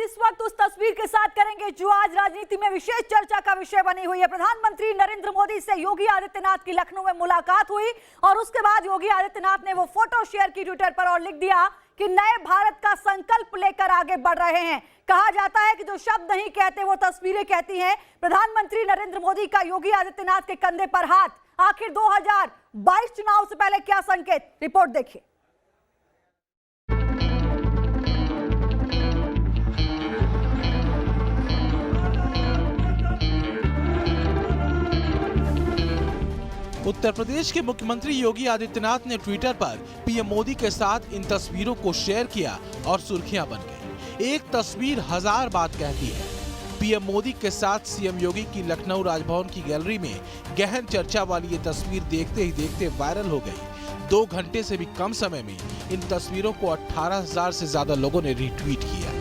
बात इस वक्त उस तस्वीर के साथ करेंगे जो आज राजनीति में विशेष चर्चा का विषय बनी हुई है। प्रधानमंत्री नरेंद्र मोदी से योगी आदित्यनाथ की लखनऊ में मुलाकात हुई और उसके बाद योगी आदित्यनाथ ने वो फोटो शेयर की ट्विटर पर और लिख दिया कि नए भारत का संकल्प लेकर आगे बढ़ रहे हैं। कहा जाता है कि जो शब्द नहीं कहते वो तस्वीरें कहती हैं। प्रधानमंत्री नरेंद्र मोदी का योगी आदित्यनाथ के कंधे पर हाथ, आखिर 2022 चुनाव से पहले क्या संकेत, रिपोर्ट देखिए। उत्तर प्रदेश के मुख्यमंत्री योगी आदित्यनाथ ने ट्विटर पर पीएम मोदी के साथ इन तस्वीरों को शेयर किया और सुर्खियां बन गई। एक तस्वीर हजार बात कहती है। पीएम मोदी के साथ सीएम योगी की लखनऊ राजभवन की गैलरी में गहन चर्चा वाली ये तस्वीर देखते ही देखते वायरल हो गई। 2 घंटे से भी कम समय में इन तस्वीरों को 18,000 से ज्यादा लोगों ने रीट्वीट किया।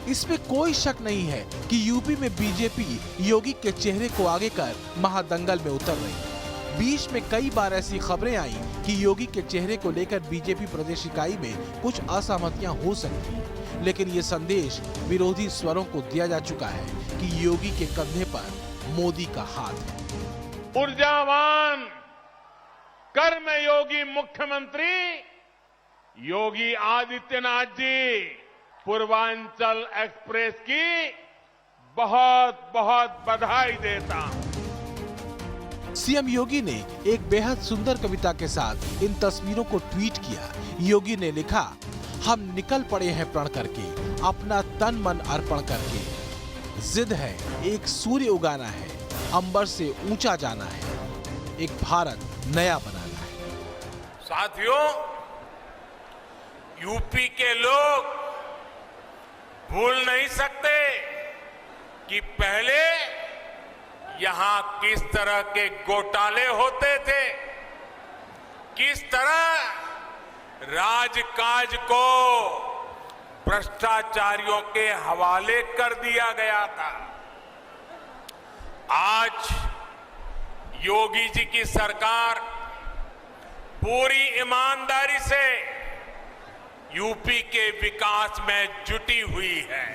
इसमें कोई शक नहीं है कि यूपी में बीजेपी योगी के चेहरे को आगे कर महादंगल में उतर रही। बीच में कई बार ऐसी खबरें आई कि योगी के चेहरे को लेकर बीजेपी प्रदेश इकाई में कुछ असहमतियां हो सकती हैं, लेकिन ये संदेश विरोधी स्वरों को दिया जा चुका है कि योगी के कंधे पर मोदी का हाथ है। ऊर्जावान कर्मयोगी मुख्यमंत्री योगी आदित्यनाथ जी पूर्वांचल एक्सप्रेस की बहुत बहुत बधाई देता हूं। सीएम योगी ने एक बेहद सुंदर कविता के साथ इन तस्वीरों को ट्वीट किया। योगी ने लिखा, हम निकल पड़े हैं प्रण करके, अपना तन मन अर्पण करके। जिद है एक सूर्य उगाना है, अंबर से ऊंचा जाना है, एक भारत नया बनाना है। साथियों, यूपी के लोग भूल नहीं सकते कि पहले यहां किस तरह के घोटाले होते थे, किस तरह राजकाज को भ्रष्टाचारियों के हवाले कर दिया गया था। आज योगी जी की सरकार पूरी ईमानदारी से यूपी के विकास में जुटी हुई है।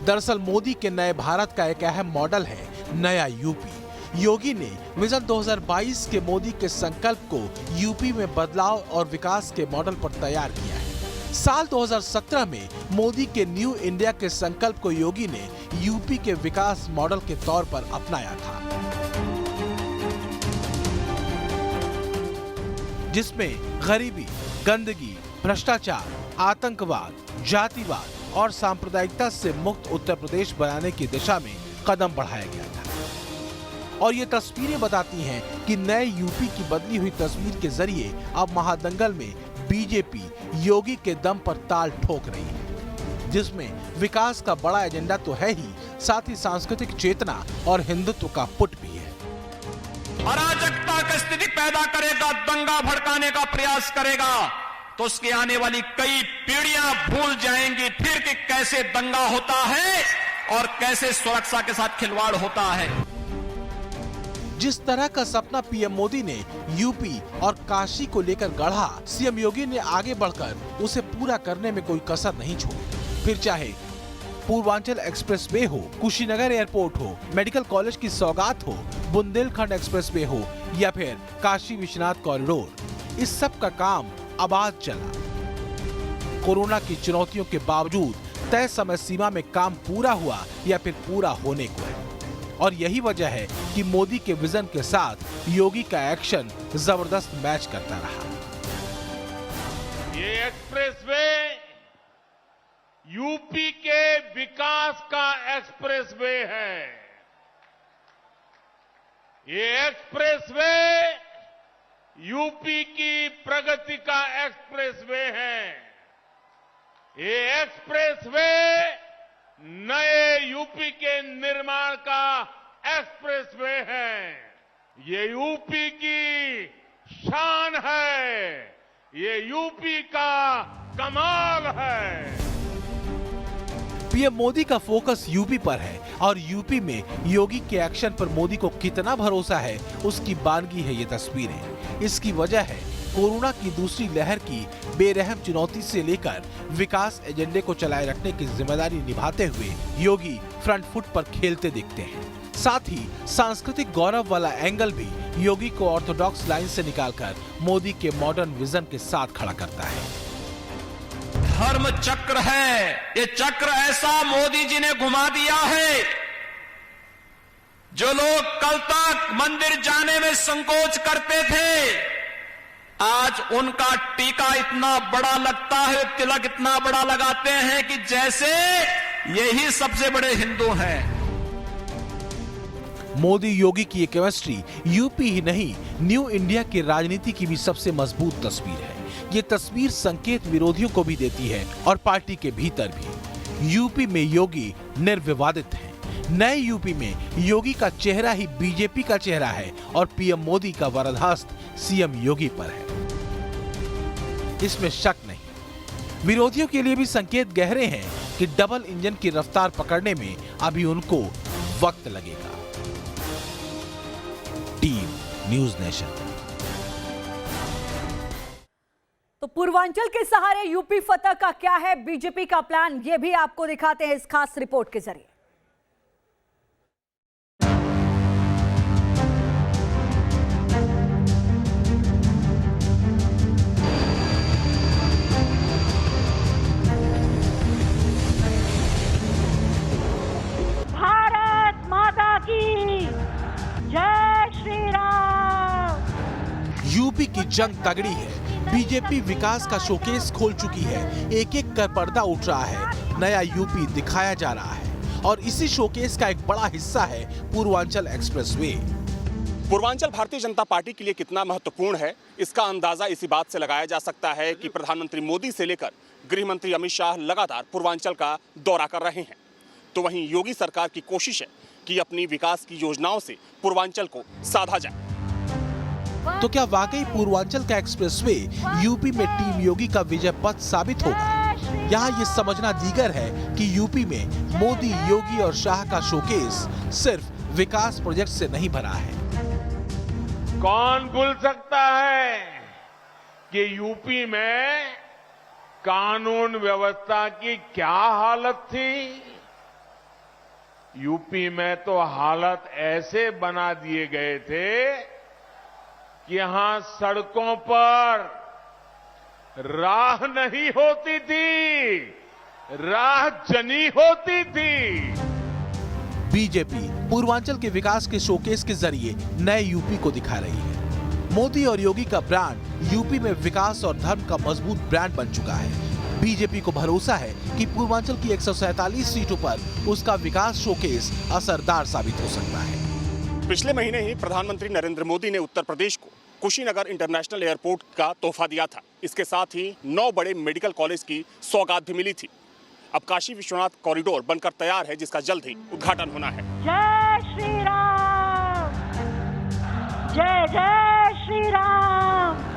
दरअसल मोदी के नए भारत का एक अहम मॉडल है नया यूपी। योगी ने विजन 2022 के मोदी के संकल्प को यूपी में बदलाव और विकास के मॉडल पर तैयार किया है। साल 2017 में मोदी के न्यू इंडिया के संकल्प को योगी ने यूपी के विकास मॉडल के तौर पर अपनाया था, जिसमें गरीबी, गंदगी, भ्रष्टाचार, आतंकवाद, जातिवाद और सांप्रदायिकता से मुक्त उत्तर प्रदेश बनाने की दिशा में कदम बढ़ाया गया था। और ये तस्वीरें बताती हैं कि नए यूपी की बदली हुई तस्वीर के जरिए अब महादंगल में बीजेपी योगी के दम पर ताल ठोक रही है, जिसमें विकास का बड़ा एजेंडा तो है ही, साथ ही सांस्कृतिक चेतना और हिंदुत्व का पुट भी है। अराजकता की स्थिति पैदा करेगा, दंगा भड़काने का प्रयास करेगा, तो उसकी आने वाली कई पीढ़ियां भूल जाएंगी फिर कि कैसे दंगा होता है और कैसे सुरक्षा के साथ खिलवाड़ होता है। जिस तरह का सपना पीएम मोदी ने यूपी और काशी को लेकर गढ़ा, सीएम योगी ने आगे बढ़कर उसे पूरा करने में कोई कसर नहीं छोड़ी। फिर चाहे पूर्वांचल एक्सप्रेसवे हो, कुशीनगर एयरपोर्ट हो, मेडिकल कॉलेज की सौगात हो, बुंदेलखंड एक्सप्रेसवे हो या फिर काशी विश्वनाथ कॉरिडोर, इस सब का काम आबाद चला। कोरोना की चुनौतियों के बावजूद तय समय सीमा में काम पूरा हुआ या फिर पूरा होने को है। और यही वजह है कि मोदी के विजन के साथ योगी का एक्शन जबरदस्त मैच करता रहा। ये एक्सप्रेसवे यूपी के विकास का एक्सप्रेसवे है। ये एक्सप्रेसवे यूपी की प्रगति का एक्सप्रेसवे है। ये एक्सप्रेसवे नए यूपी के निर्माण का एक्सप्रेसवे है। ये यूपी की शान है, ये यूपी का कमाल है। पीएम मोदी का फोकस यूपी पर है और यूपी में योगी के एक्शन पर मोदी को कितना भरोसा है उसकी बानगी है ये तस्वीरें। इसकी वजह है कोरोना की दूसरी लहर की बेरहम चुनौती से लेकर विकास एजेंडे को चलाए रखने की जिम्मेदारी निभाते हुए योगी फ्रंट फुट पर खेलते दिखते हैं। साथ ही सांस्कृतिक गौरव वाला एंगल भी योगी को ऑर्थोडॉक्स लाइन से निकालकर मोदी के मॉडर्न विजन के साथ खड़ा करता है। धर्म चक्र है, ये चक्र ऐसा मोदी जी ने घुमा दिया है, जो लोग कल तक मंदिर जाने में संकोच करते थे, आज उनका टीका इतना बड़ा लगता है, तिलक इतना बड़ा लगाते हैं कि जैसे यही सबसे बड़े हिंदू हैं। मोदी योगी की ये केमिस्ट्री यूपी ही नहीं, न्यू इंडिया की राजनीति की भी सबसे मजबूत तस्वीर है। ये तस्वीर संकेत विरोधियों को भी देती है और पार्टी के भीतर भी। यूपी में योगी निर्विवादित हैं। नए यूपी में योगी का चेहरा ही बीजेपी का चेहरा है और पीएम मोदी का वरदास्त्र सीएम योगी पर है, इसमें शक नहीं। विरोधियों के लिए भी संकेत गहरे हैं कि डबल इंजन की रफ्तार पकड़ने में अभी उनको वक्त लगेगा। Team news nation. तो पूर्वांचल के सहारे यूपी फतह का क्या है बीजेपी का प्लान, ये भी आपको दिखाते हैं इस खास रिपोर्ट के जरिए। भारत माता की जय श्री राम। यूपी की जंग तगड़ी है। बीजेपी विकास का शोकेस खोल चुकी है। एक एक कर पर्दा उठ रहा है, नया यूपी दिखाया जा रहा है और इसी शोकेस का एक बड़ा हिस्सा है पूर्वांचल एक्सप्रेसवे। पूर्वांचल भारतीय जनता पार्टी के लिए कितना महत्वपूर्ण है, इसका अंदाजा इसी बात से लगाया जा सकता है कि प्रधानमंत्री मोदी से लेकर गृह मंत्री अमित शाह लगातार पूर्वांचल का दौरा कर रहे हैं। तो वहीं योगी सरकार की कोशिश है कि अपनी विकास की योजनाओं से पूर्वांचल को साधा जाए। तो क्या वाकई पूर्वांचल का एक्सप्रेसवे यूपी में टीम योगी का विजय पथ साबित होगा? यहाँ ये समझना दीगर है कि यूपी में मोदी, योगी और शाह का शोकेस सिर्फ विकास प्रोजेक्ट से नहीं भरा है। कौन भूल सकता है कि यूपी में कानून व्यवस्था की क्या हालत थी? यूपी में तो हालत ऐसे बना दिए गए थे कि यहां सड़कों पर राह नहीं होती थी, राह जनी होती थी। बीजेपी पूर्वांचल के विकास के शोकेस के जरिए नए यूपी को दिखा रही है। मोदी और योगी का ब्रांड यूपी में विकास और धर्म का मजबूत ब्रांड बन चुका है। बीजेपी को भरोसा है कि पूर्वांचल की 147 सीटों पर उसका विकास शोकेस असरदार साबित हो सकता है। पिछले महीने ही प्रधानमंत्री नरेंद्र मोदी ने उत्तर प्रदेश को कुशीनगर इंटरनेशनल एयरपोर्ट का तोहफा दिया था। इसके साथ ही 9 बड़े मेडिकल कॉलेज की सौगात भी मिली थी। अब काशी विश्वनाथ कॉरिडोर बनकर तैयार है, जिसका जल्द ही उद्घाटन होना है। जय श्री राम, जय जय श्री राम।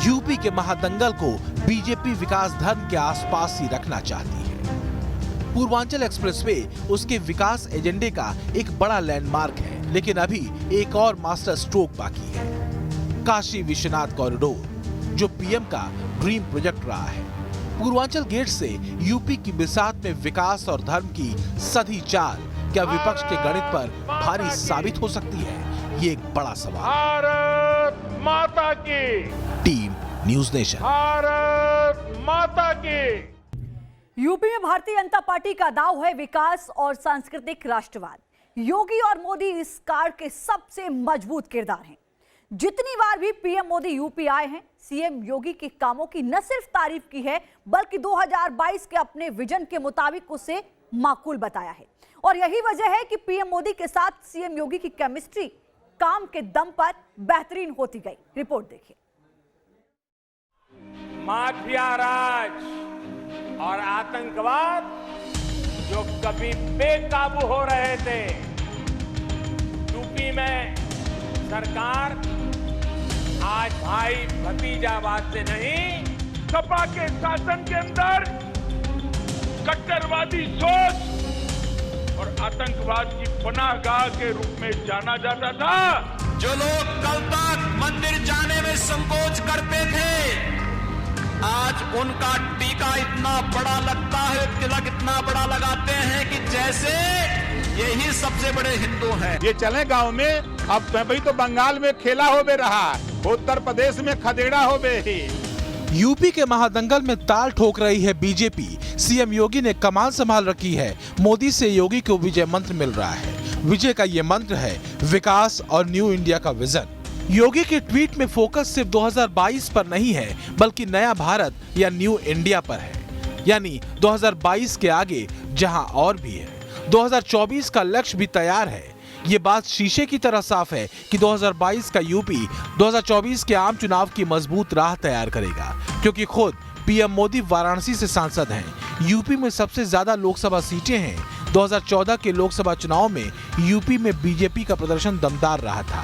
यूपी के महादंगल को बीजेपी विकास धर्म के आसपास ही रखना चाहती है। पूर्वांचल एक्सप्रेसवे उसके विकास एजेंडे का एक बड़ा लैंडमार्क है, लेकिन अभी एक और मास्टर स्ट्रोक बाकी है, काशी विश्वनाथ कॉरिडोर, जो पीएम का ड्रीम प्रोजेक्ट रहा है। पूर्वांचल गेट से यूपी की बिसात में विकास और धर्म की सधी चाल क्या विपक्ष के गणित पर भारी साबित हो सकती है? ये एक बड़ा सवाल। भारत माता की, टीम न्यूज़ नेशन। भारत माता की। यूपी में भारतीय जनता पार्टी का दाव है विकास और सांस्कृतिक राष्ट्रवाद। योगी और मोदी इस कार्ड के सबसे मजबूत किरदार हैं। जितनी बार भी पीएम मोदी यूपी आए हैं, सीएम योगी के कामों की न सिर्फ तारीफ की है, बल्कि 2022 के अपने विजन के मुताबिक उसे माकूल बताया है। और यही वजह है कि पीएम मोदी के साथ सीएम योगी की केमिस्ट्री काम के दम पर बेहतरीन होती गई। रिपोर्ट देखिए। माफिया राज और आतंकवाद जो कभी बेकाबू हो रहे थे, यूपी में सरकार आज भाई भतीजावाद से नहीं, सपा के शासन के अंदर कट्टरवादी सोच और आतंकवाद की पनाहगाह के रूप में जाना जाता था। जो लोग कल तक मंदिर जाने में संकोच करते थे, आज उनका टीका इतना बड़ा लगता है, तिलक इतना बड़ा लगाते हैं कि जैसे यही सबसे बड़े हिंदू हैं। ये चले गांव में, अब भाई तो बंगाल में खेला हो बे रहा, उत्तर प्रदेश में खदेड़ा हो बे ही। यूपी के महादंगल में ताल ठोक रही है बीजेपी। सीएम योगी ने कमान संभाल रखी है। मोदी से योगी को विजय मंत्र मिल रहा है। विजय का ये मंत्र है विकास और न्यू इंडिया का विजन। योगी के ट्वीट में फोकस सिर्फ 2022 पर नहीं है, बल्कि नया भारत या न्यू इंडिया पर है, यानी 2022 के आगे जहां और भी है। 2024 का लक्ष्य भी तैयार है। ये बात शीशे की तरह साफ है कि 2022 का यूपी 2024 के आम चुनाव की मजबूत राह तैयार करेगा, क्योंकि खुद पीएम मोदी वाराणसी से सांसद हैं। यूपी में सबसे ज्यादा लोकसभा सीटें हैं। 2014 के लोकसभा चुनाव में यूपी में बीजेपी का प्रदर्शन दमदार रहा था,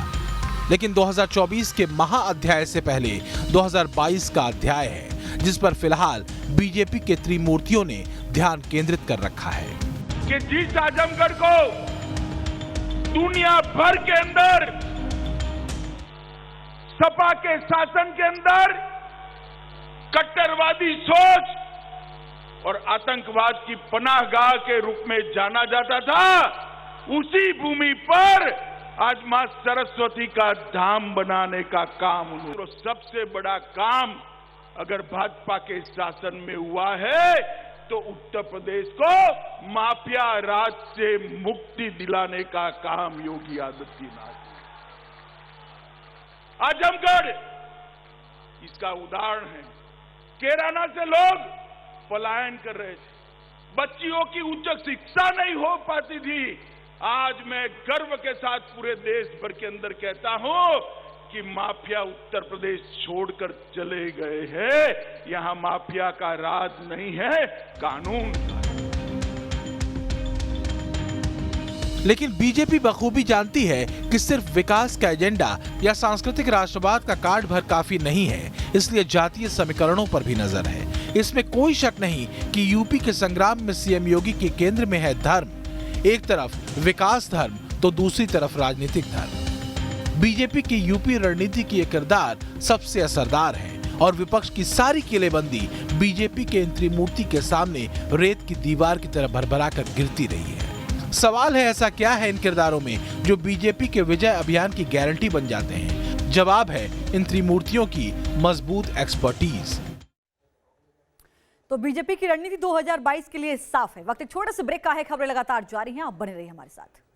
लेकिन 2024 के महाअध्याय से पहले 2022 का अध्याय है, जिस पर फिलहाल बीजेपी के त्रिमूर्तियों ने ध्यान केंद्रित कर रखा है कि जिस आजमगढ़ को दुनिया भर के अंदर सपा के शासन के अंदर कट्टरवादी सोच और आतंकवाद की पनाहगाह के रूप में जाना जाता था, उसी भूमि पर आज मां सरस्वती का धाम बनाने का काम उन्होंने। तो सबसे बड़ा काम अगर भाजपा के शासन में हुआ है तो उत्तर प्रदेश को माफिया राज से मुक्ति दिलाने का काम योगी आदित्यनाथ ने। आजमगढ़ इसका उदाहरण है। कैराना से लोग पलायन कर रहे थे, बच्चियों की उच्च शिक्षा नहीं हो पाती थी। आज मैं गर्व के साथ पूरे देश भर के अंदर कहता हूं कि माफिया उत्तर प्रदेश छोड़कर चले गए हैं। यहां माफिया का राज नहीं है, कानून का। लेकिन बीजेपी बखूबी जानती है कि सिर्फ विकास का एजेंडा या सांस्कृतिक राष्ट्रवाद का कार्ड भर काफी नहीं है, इसलिए जातीय समीकरणों पर भी नजर है। इसमें कोई शक नहीं कि यूपी के संग्राम में सीएम योगी के केंद्र में है धर्म। एक तरफ विकास धर्म तो दूसरी तरफ राजनीतिक धर्म। बीजेपी की यूपी रणनीति की ये किरदार सबसे असरदार है और विपक्ष की सारी किलेबंदी बीजेपी के इन त्रिमूर्ति के सामने रेत की दीवार की तरह भरभरा कर गिरती रही है। सवाल है ऐसा क्या है इन किरदारों में जो बीजेपी के विजय अभियान की गारंटी बन जाते हैं? जवाब है इन त्रिमूर्तियों की मजबूत एक्सपर्टीज। तो बीजेपी की रणनीति 2022 के लिए साफ है। वक्त एक छोटे से ब्रेक का है, खबरें लगातार जारी हैं, आप बने रहिए हमारे साथ।